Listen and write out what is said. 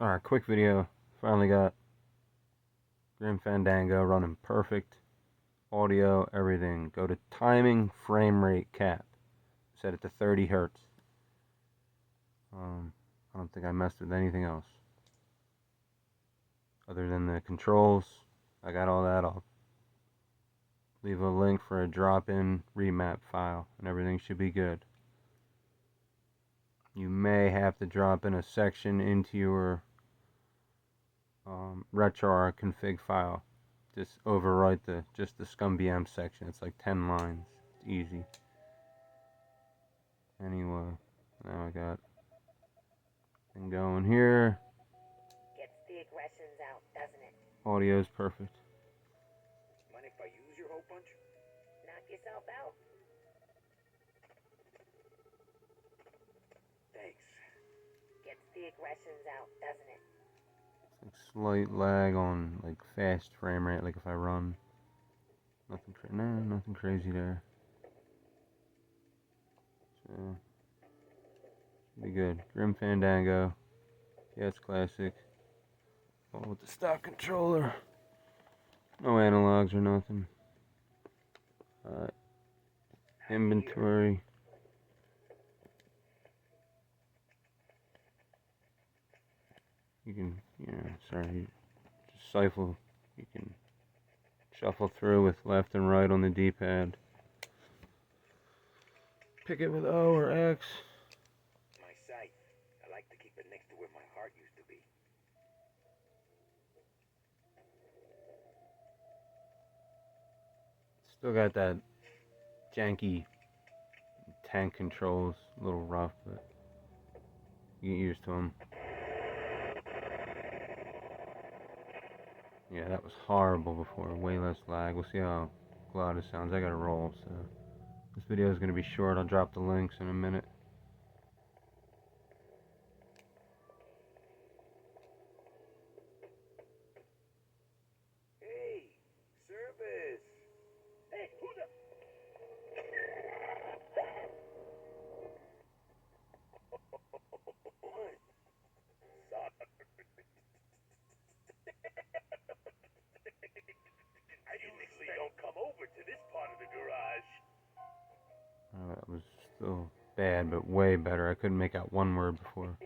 Alright, quick video. Finally got Grim Fandango running perfect. Audio, everything. Go to timing, frame rate, cap. Set it to 30 hertz. I don't think I messed with anything else. Other than the controls, I got all that. I'll leave a link for a drop-in remap file, and everything should be good. You may have to drop in a section into your Retroarch config file. Just overwrite just the ScummVM section. It's like 10 lines. It's easy. Anyway, now I got thing going here. Gets the aggressions out, doesn't it? Audio's perfect. Mind if I use your hole punch? Knock yourself out. Thanks. Gets the aggressions out, doesn't it? It's like slight lag on like fast frame rate, like if I run. Nothing crazy there. So should be good. Grim Fandango. Yeah, it's classic. All with the stock controller. No analogs or nothing. Inventory. You can, just shuffle. You can shuffle through with left and right on the D-pad. Pick it with O or X. My sight. I like to keep it next to where my heart used to be. Still got that janky tank controls. A little rough, but you get used to them. Yeah, that was horrible before. Way less lag. We'll see how loud it sounds. I gotta roll, so this video is gonna be short. I'll drop the links in a minute. Hey, service. Hey, who the? What? Sorry. I usually don't come over to this part of the garage. That was still bad, but way better. I couldn't make out one word before.